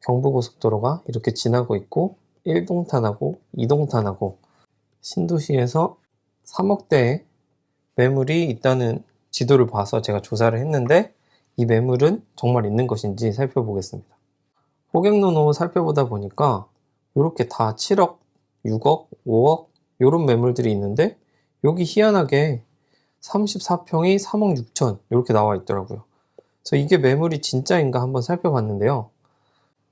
경부고속도로가 이렇게 지나고 있고 1동탄하고 2동탄하고 신도시에서 3억대의 매물이 있다는 지도를 봐서 제가 조사를 했는데 이 매물은 정말 있는 것인지 살펴보겠습니다. 호갱노노 살펴보다 보니까 이렇게 다 7억, 6억, 5억 이런 매물들이 있는데 여기 희한하게 34평이 3억 6천 이렇게 나와 있더라고요. 그래서 이게 매물이 진짜인가 한번 살펴봤는데요.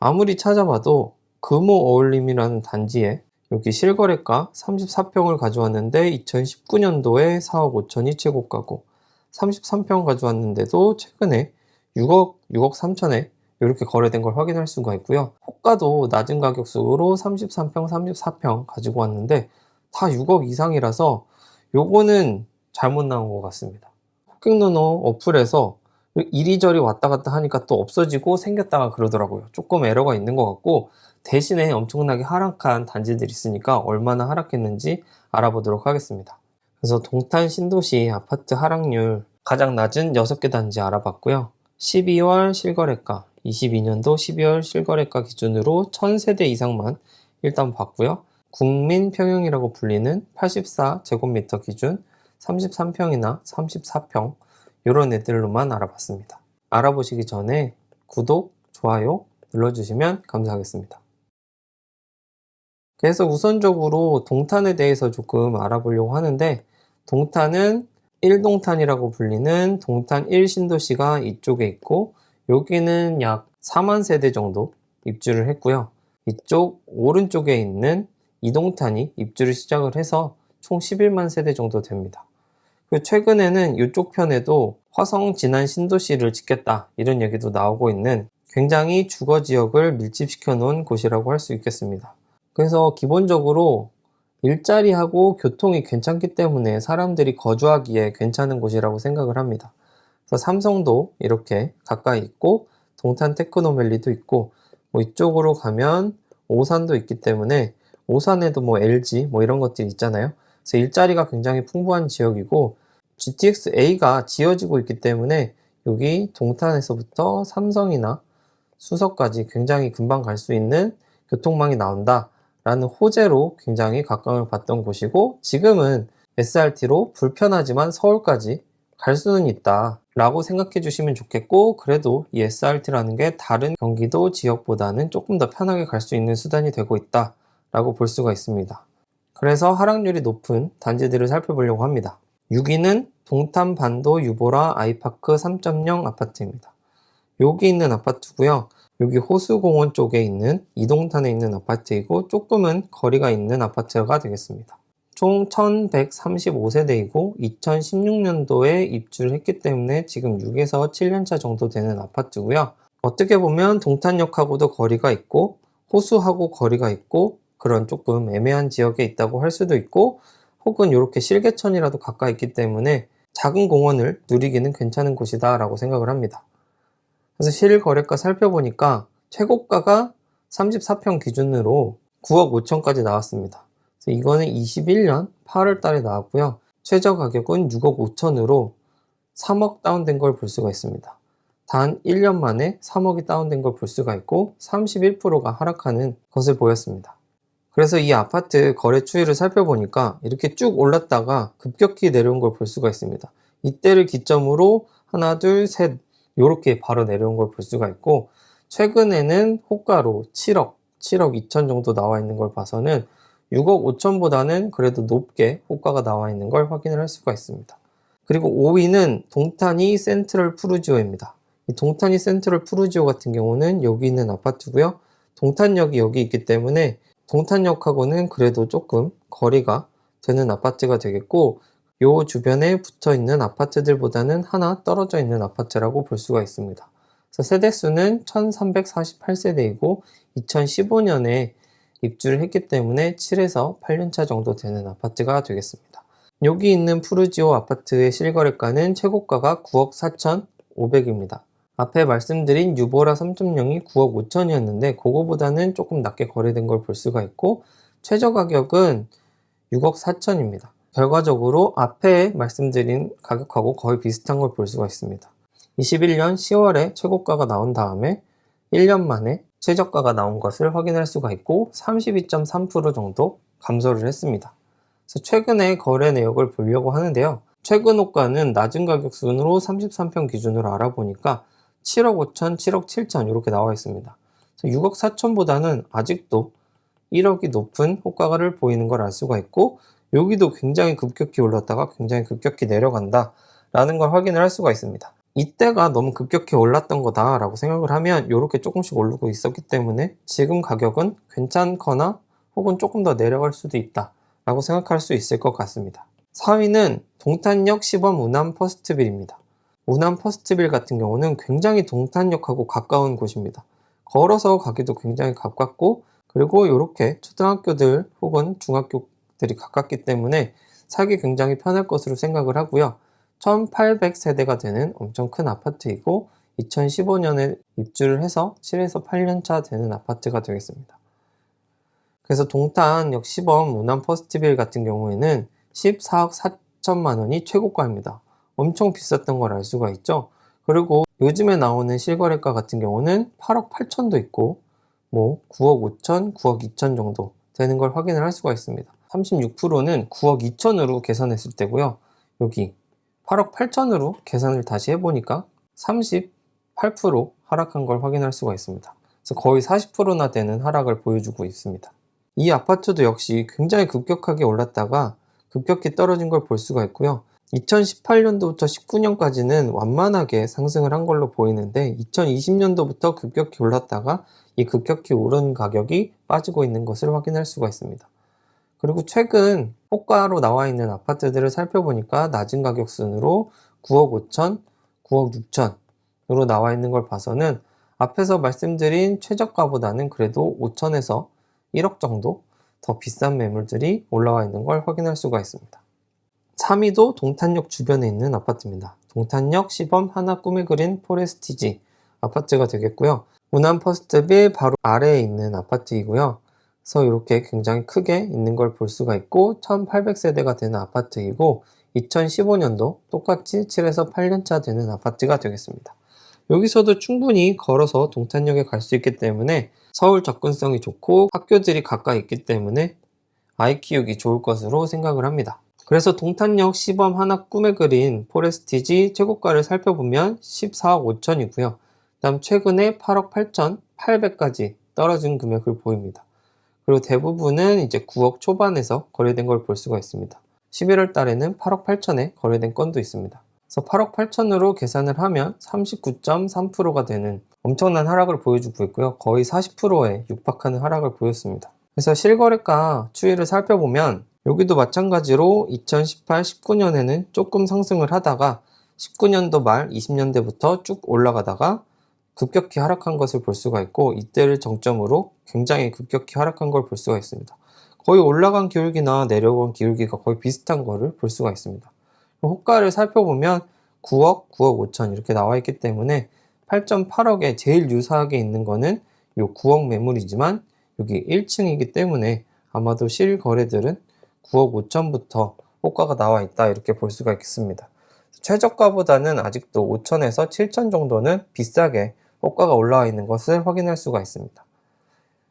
아무리 찾아봐도 금호 어울림이라는 단지에 여기 실거래가 34평을 가져왔는데 2019년도에 4억 5천이 최고가고 33평 가져왔는데도 최근에 6억 3천에 이렇게 거래된 걸 확인할 수가 있고요. 호가도 낮은 가격수로 33평, 34평 가지고 왔는데 다 6억 이상이라서 요거는 잘못 나온 것 같습니다. 호갱노노 어플에서 이리저리 왔다 갔다 하니까 또 없어지고 생겼다가 그러더라고요. 조금 에러가 있는 것 같고 대신에 엄청나게 하락한 단지들이 있으니까 얼마나 하락했는지 알아보도록 하겠습니다. 그래서 동탄 신도시 아파트 하락률 가장 낮은 6개 단지 알아봤고요. 12월 실거래가 22년도 12월 실거래가 기준으로 1000세대 이상만 일단 봤고요. 국민평형이라고 불리는 84제곱미터 기준 33평이나 34평 이런 애들로만 알아봤습니다. 알아보시기 전에 구독, 좋아요 눌러주시면 감사하겠습니다. 그래서 우선적으로 동탄에 대해서 조금 알아보려고 하는데 동탄은 1동탄이라고 불리는 동탄 1신도시가 이쪽에 있고 여기는 약 4만 세대 정도 입주를 했고요. 이쪽 오른쪽에 있는 2동탄이 입주를 시작을 해서 총 11만 세대 정도 됩니다. 그리고 최근에는 이쪽 편에도 화성 진안 신도시를 짓겠다 이런 얘기도 나오고 있는 굉장히 주거 지역을 밀집시켜 놓은 곳이라고 할 수 있겠습니다. 그래서 기본적으로 일자리하고 교통이 괜찮기 때문에 사람들이 거주하기에 괜찮은 곳이라고 생각을 합니다. 그래서 삼성도 이렇게 가까이 있고 동탄 테크노밸리도 있고 이쪽으로 가면 오산도 있기 때문에 오산에도 LG 이런 것들이 있잖아요. 그래서 일자리가 굉장히 풍부한 지역이고 GTX-A가 지어지고 있기 때문에 여기 동탄에서부터 삼성이나 수서까지 굉장히 금방 갈 수 있는 교통망이 나온다 라는 호재로 굉장히 각광을 받던 곳이고 지금은 SRT로 불편하지만 서울까지 갈 수는 있다 라고 생각해 주시면 좋겠고 그래도 이 SRT라는 게 다른 경기도 지역보다는 조금 더 편하게 갈 수 있는 수단이 되고 있다 라고 볼 수가 있습니다. 그래서 하락률이 높은 단지들을 살펴보려고 합니다. 6위는 동탄 반도 유보라 아이파크 3.0 아파트입니다. 여기 있는 아파트고요. 여기 호수공원 쪽에 있는 이동탄에 있는 아파트이고 조금은 거리가 있는 아파트가 되겠습니다. 총 1135세대이고 2016년도에 입주를 했기 때문에 지금 6에서 7년차 정도 되는 아파트고요. 어떻게 보면 동탄역하고도 거리가 있고 호수하고 거리가 있고 그런 조금 애매한 지역에 있다고 할 수도 있고 혹은 이렇게 실개천이라도 가까이 있기 때문에 작은 공원을 누리기는 괜찮은 곳이다 라고 생각을 합니다. 그래서 실거래가 살펴보니까 최고가가 34평 기준으로 9억 5천까지 나왔습니다. 그래서 이거는 21년 8월 달에 나왔고요. 최저 가격은 6억 5천으로 3억 다운된 걸 볼 수가 있습니다. 단 1년 만에 3억이 다운된 걸 볼 수가 있고 31%가 하락하는 것을 보였습니다. 그래서 이 아파트 거래 추이를 살펴보니까 이렇게 쭉 올랐다가 급격히 내려온 걸 볼 수가 있습니다. 이때를 기점으로 하나, 둘, 셋 이렇게 바로 내려온 걸 볼 수가 있고 최근에는 호가로 7억 2천 정도 나와 있는 걸 봐서는 6억 5천보다는 그래도 높게 호가가 나와 있는 걸 확인을 할 수가 있습니다. 그리고 5위는 동탄이 센트럴 푸르지오입니다. 이 동탄이 센트럴 푸르지오 같은 경우는 여기 있는 아파트고요. 동탄역이 여기 있기 때문에 동탄역하고는 그래도 조금 거리가 되는 아파트가 되겠고 요 주변에 붙어 있는 아파트들보다는 하나 떨어져 있는 아파트라고 볼 수가 있습니다. 그래서 세대수는 1348세대이고 2015년에 입주를 했기 때문에 7에서 8년차 정도 되는 아파트가 되겠습니다. 여기 있는 푸르지오 아파트의 실거래가는 최고가가 9억 4,500입니다. 앞에 말씀드린 유보라 3.0이 9억 5천이었는데 그거보다는 조금 낮게 거래된 걸 볼 수가 있고 최저 가격은 6억 4천입니다. 결과적으로 앞에 말씀드린 가격하고 거의 비슷한 걸 볼 수가 있습니다. 21년 10월에 최고가가 나온 다음에 1년 만에 최저가가 나온 것을 확인할 수가 있고 32.3% 정도 감소를 했습니다. 그래서 최근에 거래 내역을 보려고 하는데요. 최근 호가는 낮은 가격 순으로 33평 기준으로 알아보니까 7억 5천, 7억 7천 이렇게 나와 있습니다. 6억 4천보다는 아직도 1억이 높은 호가를 보이는 걸 알 수가 있고, 여기도 굉장히 급격히 올랐다가 굉장히 급격히 내려간다 라는 걸 확인을 할 수가 있습니다. 이때가 너무 급격히 올랐던 거다 라고 생각을 하면 이렇게 조금씩 오르고 있었기 때문에 지금 가격은 괜찮거나 혹은 조금 더 내려갈 수도 있다 라고 생각할 수 있을 것 같습니다. 4위는 동탄역 시범 우남 퍼스트빌입니다. 우남 퍼스트빌 같은 경우는 굉장히 동탄역하고 가까운 곳입니다. 걸어서 가기도 굉장히 가깝고, 그리고 이렇게 초등학교들 혹은 중학교들이 가깝기 때문에 사기 굉장히 편할 것으로 생각을 하고요. 1800세대가 되는 엄청 큰 아파트이고 2015년에 입주를 해서 7에서 8년 차 되는 아파트가 되겠습니다. 그래서 동탄역 시범 우남 퍼스트빌 같은 경우에는 14억 4천만 원이 최고가입니다. 엄청 비쌌던 걸 알 수가 있죠. 그리고 요즘에 나오는 실거래가 같은 경우는 8억 8천도 있고 9억 5천, 9억 2천 정도 되는 걸 확인을 할 수가 있습니다. 36%는 9억 2천으로 계산했을 때고요. 여기 8억 8천으로 계산을 다시 해보니까 38% 하락한 걸 확인할 수가 있습니다. 그래서 거의 40%나 되는 하락을 보여주고 있습니다. 이 아파트도 역시 굉장히 급격하게 올랐다가 급격히 떨어진 걸 볼 수가 있고요. 2018년도부터 19년까지는 완만하게 상승을 한 걸로 보이는데 2020년도부터 급격히 올랐다가 이 급격히 오른 가격이 빠지고 있는 것을 확인할 수가 있습니다. 그리고 최근 호가로 나와 있는 아파트들을 살펴보니까 낮은 가격 순으로 9억 5천, 9억 6천으로 나와 있는 걸 봐서는 앞에서 말씀드린 최저가보다는 그래도 5천에서 1억 정도 더 비싼 매물들이 올라와 있는 걸 확인할 수가 있습니다. 3위도 동탄역 주변에 있는 아파트입니다. 동탄역 시범 하나 꿈에 그린 포레스티지 아파트가 되겠고요. 우남 퍼스트빌 바로 아래에 있는 아파트이고요. 그래서 이렇게 굉장히 크게 있는 걸 볼 수가 있고 1800세대가 되는 아파트이고 2015년도 똑같이 7에서 8년차 되는 아파트가 되겠습니다. 여기서도 충분히 걸어서 동탄역에 갈 수 있기 때문에 서울 접근성이 좋고 학교들이 가까이 있기 때문에 아이 키우기 좋을 것으로 생각을 합니다. 그래서 동탄역 시범 하나 꿈에 그린 포레스티지 최고가를 살펴보면 14억 5천이고요. 다음 최근에 8억 8천, 800까지 떨어진 금액을 보입니다. 그리고 대부분은 이제 9억 초반에서 거래된 걸 볼 수가 있습니다. 11월 달에는 8억 8천에 거래된 건도 있습니다. 그래서 8억 8천으로 계산을 하면 39.3%가 되는 엄청난 하락을 보여주고 있고요. 거의 40%에 육박하는 하락을 보였습니다. 그래서 실거래가 추이를 살펴보면 여기도 마찬가지로 2018, 19년에는 조금 상승을 하다가 19년도 말 20년대부터 쭉 올라가다가 급격히 하락한 것을 볼 수가 있고 이때를 정점으로 굉장히 급격히 하락한 걸 볼 수가 있습니다. 거의 올라간 기울기나 내려간 기울기가 거의 비슷한 거를 볼 수가 있습니다. 호가를 살펴보면 9억, 9억 5천 이렇게 나와 있기 때문에 8.8억에 제일 유사하게 있는 거는 요 9억 매물이지만 여기 1층이기 때문에 아마도 실거래들은 9억 5천부터 호가가 나와 있다 이렇게 볼 수가 있겠습니다. 최저가보다는 아직도 5천에서 7천 정도는 비싸게 호가가 올라와 있는 것을 확인할 수가 있습니다.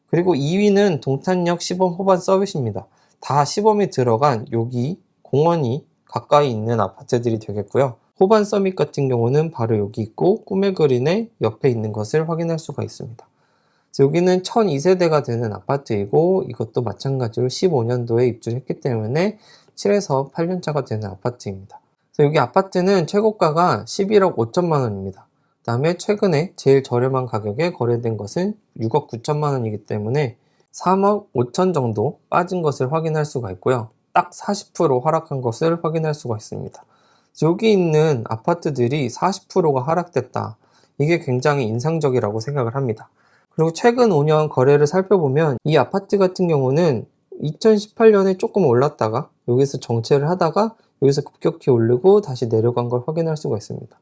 그리고 2위는 동탄역 시범 호반 서비스입니다. 다 시범이 들어간 여기 공원이 가까이 있는 아파트들이 되겠고요. 호반 서밋 같은 경우는 바로 여기 있고 꿈의 그린의 옆에 있는 것을 확인할 수가 있습니다. 여기는 1002세대가 되는 아파트이고 이것도 마찬가지로 15년도에 입주를 했기 때문에 7에서 8년차가 되는 아파트입니다. 여기 아파트는 최고가가 11억 5천만 원입니다. 그 다음에 최근에 제일 저렴한 가격에 거래된 것은 6억 9천만 원이기 때문에 3억 5천 정도 빠진 것을 확인할 수가 있고요. 딱 40% 하락한 것을 확인할 수가 있습니다. 여기 있는 아파트들이 40%가 하락됐다. 이게 굉장히 인상적이라고 생각을 합니다. 그리고 최근 5년 거래를 살펴보면 이 아파트 같은 경우는 2018년에 조금 올랐다가 여기서 정체를 하다가 여기서 급격히 오르고 다시 내려간 걸 확인할 수가 있습니다.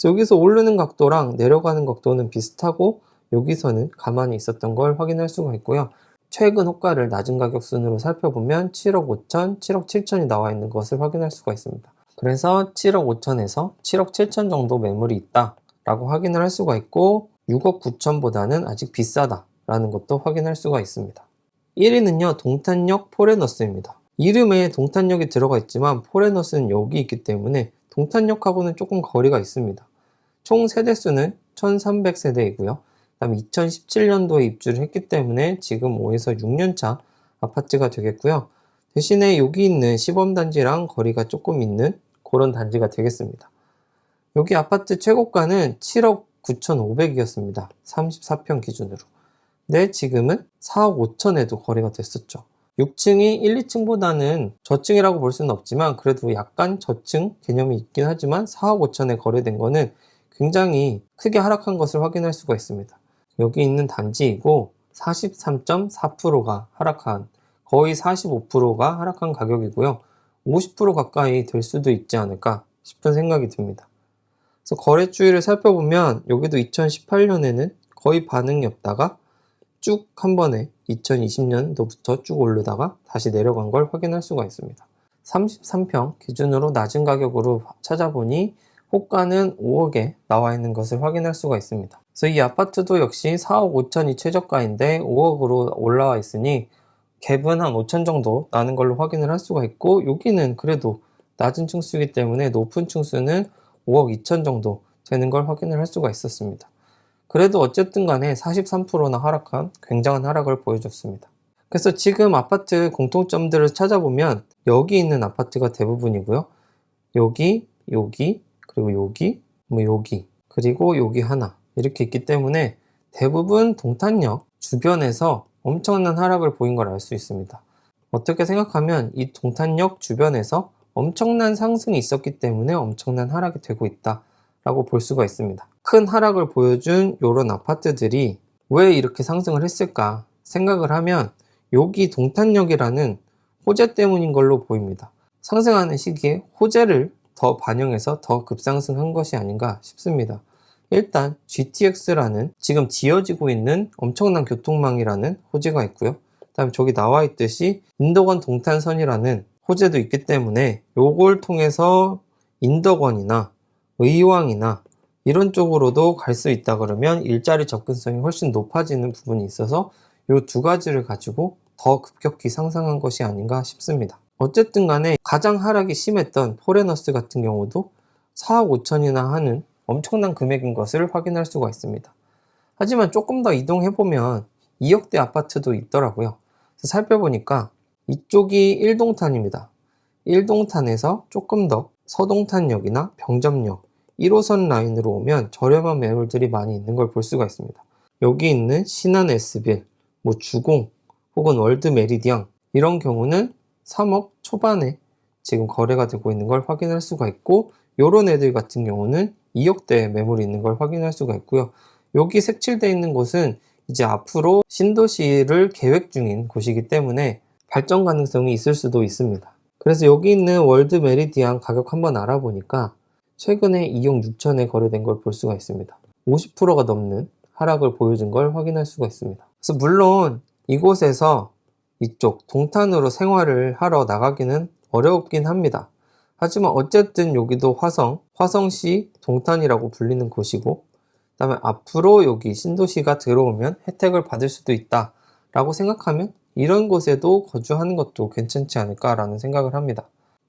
여기서 오르는 각도랑 내려가는 각도는 비슷하고 여기서는 가만히 있었던 걸 확인할 수가 있고요. 최근 호가를 낮은 가격 순으로 살펴보면 7억 5천, 7억 7천이 나와 있는 것을 확인할 수가 있습니다. 그래서 7억 5천에서 7억 7천 정도 매물이 있다 라고 확인을 할 수가 있고 6억 9천보다는 아직 비싸다라는 것도 확인할 수가 있습니다. 1위는요, 동탄역 포레너스입니다. 이름에 동탄역이 들어가 있지만 포레너스는 여기 있기 때문에 동탄역하고는 조금 거리가 있습니다. 총 세대수는 1300세대이고요. 그다음에 2017년도에 입주를 했기 때문에 지금 5에서 6년차 아파트가 되겠고요. 대신에 여기 있는 시범단지랑 거리가 조금 있는 그런 단지가 되겠습니다. 여기 아파트 최고가는 7억 9,500이었습니다. 34평 기준으로. 근데 지금은 4억 5천에도 거래가 됐었죠. 6층이 1, 2층보다는 저층이라고 볼 수는 없지만 그래도 약간 저층 개념이 있긴 하지만 4억 5천에 거래된 거는 굉장히 크게 하락한 것을 확인할 수가 있습니다. 여기 있는 단지이고 43.4%가 하락한, 거의 45%가 하락한 가격이고요. 50% 가까이 될 수도 있지 않을까 싶은 생각이 듭니다. 그래서 거래 추이를 살펴보면 여기도 2018년에는 거의 반응이 없다가 쭉 한 번에 2020년도부터 쭉 오르다가 다시 내려간 걸 확인할 수가 있습니다. 33평 기준으로 낮은 가격으로 찾아보니 호가는 5억에 나와 있는 것을 확인할 수가 있습니다. 그래서 이 아파트도 역시 4억 5천이 최저가인데 5억으로 올라와 있으니 갭은 한 5천 정도 나는 걸로 확인을 할 수가 있고, 여기는 그래도 낮은 층수이기 때문에 높은 층수는 5억 2천 정도 되는 걸 확인을 할 수가 있었습니다. 그래도 어쨌든 간에 43%나 하락한 굉장한 하락을 보여줬습니다. 그래서 지금 아파트 공통점들을 찾아보면 여기 있는 아파트가 대부분이고요. 여기, 그리고 여기, 여기, 그리고 여기 하나 이렇게 있기 때문에 대부분 동탄역 주변에서 엄청난 하락을 보인 걸 알 수 있습니다. 어떻게 생각하면 이 동탄역 주변에서 엄청난 상승이 있었기 때문에 엄청난 하락이 되고 있다 라고 볼 수가 있습니다. 큰 하락을 보여준 이런 아파트들이 왜 이렇게 상승을 했을까 생각을 하면 여기 동탄역이라는 호재 때문인 걸로 보입니다. 상승하는 시기에 호재를 더 반영해서 더 급상승한 것이 아닌가 싶습니다. 일단 GTX라는 지금 지어지고 있는 엄청난 교통망이라는 호재가 있고요. 그다음에 저기 나와 있듯이 인덕원 동탄선이라는 호재도 있기 때문에 요걸 통해서 인덕원이나 의왕이나 이런 쪽으로도 갈 수 있다 그러면 일자리 접근성이 훨씬 높아지는 부분이 있어서 이 두 가지를 가지고 더 급격히 상승한 것이 아닌가 싶습니다. 어쨌든 간에 가장 하락이 심했던 포레너스 같은 경우도 4억 5천이나 하는 엄청난 금액인 것을 확인할 수가 있습니다. 하지만 조금 더 이동해보면 2억대 아파트도 있더라고요. 그래서 살펴보니까 이쪽이 1동탄입니다. 1동탄에서 조금 더 서동탄역이나 병점역 1호선 라인으로 오면 저렴한 매물들이 많이 있는 걸 볼 수가 있습니다. 여기 있는 신한 S빌, 주공 혹은 월드 메리디앙 이런 경우는 3억 초반에 지금 거래가 되고 있는 걸 확인할 수가 있고, 요런 애들 같은 경우는 2억대 매물이 있는 걸 확인할 수가 있고요. 여기 색칠되어 있는 곳은 이제 앞으로 신도시를 계획 중인 곳이기 때문에 발전 가능성이 있을 수도 있습니다. 그래서 여기 있는 월드 메리디안 가격 한번 알아보니까 최근에 2억 6천에 거래된 걸 볼 수가 있습니다. 50%가 넘는 하락을 보여준 걸 확인할 수가 있습니다. 그래서 물론 이곳에서 이쪽 동탄으로 생활을 하러 나가기는 어렵긴 합니다. 하지만 어쨌든 여기도 화성시 동탄이라고 불리는 곳이고, 그 다음에 앞으로 여기 신도시가 들어오면 혜택을 받을 수도 있다 라고 생각하면 이런 곳에도 거주하는 것도 괜찮지 않을까라는 생각을 합니다.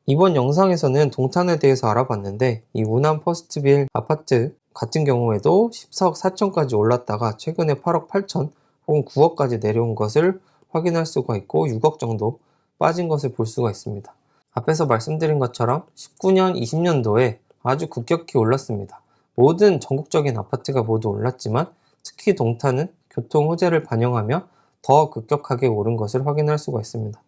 이번 영상에서는 동탄에 대해서 알아봤는데 이 우남 퍼스트빌 아파트 같은 경우에도 14억 4천까지 올랐다가 최근에 8억 8천 혹은 9억까지 내려온 것을 확인할 수가 있고 6억 정도 빠진 것을 볼 수가 있습니다. 앞에서 말씀드린 것처럼 19년, 20년도에 아주 급격히 올랐습니다. 모든 전국적인 아파트가 모두 올랐지만 특히 동탄은 교통 호재를 반영하며 더 급격하게 오른 것을 확인할 수가 있습니다.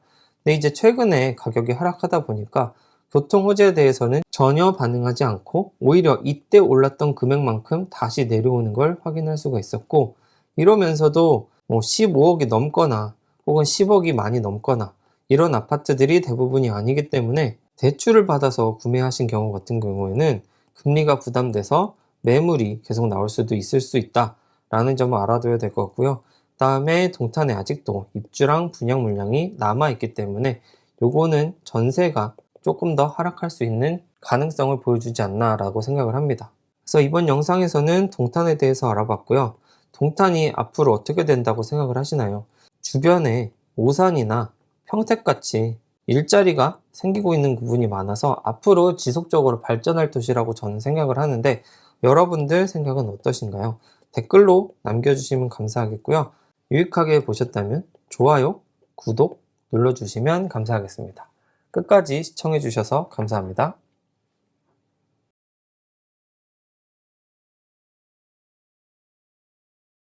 근데 이제 최근에 가격이 하락하다 보니까 교통 호재에 대해서는 전혀 반응하지 않고 오히려 이때 올랐던 금액만큼 다시 내려오는 걸 확인할 수가 있었고, 이러면서도 15억이 넘거나 혹은 10억이 많이 넘거나 이런 아파트들이 대부분이 아니기 때문에 대출을 받아서 구매하신 경우 같은 경우에는 금리가 부담돼서 매물이 계속 나올 수도 있을 수 있다라는 점을 알아둬야 될 것 같고요. 다음에 동탄에 아직도 입주랑 분양 물량이 남아있기 때문에 요거는 전세가 조금 더 하락할 수 있는 가능성을 보여주지 않나 라고 생각을 합니다. 그래서 이번 영상에서는 동탄에 대해서 알아봤고요. 동탄이 앞으로 어떻게 된다고 생각을 하시나요? 주변에 오산이나 평택같이 일자리가 생기고 있는 부분이 많아서 앞으로 지속적으로 발전할 도시라고 저는 생각을 하는데 여러분들 생각은 어떠신가요? 댓글로 남겨주시면 감사하겠고요. 유익하게 보셨다면 좋아요, 구독 눌러주시면 감사하겠습니다. 끝까지 시청해주셔서 감사합니다.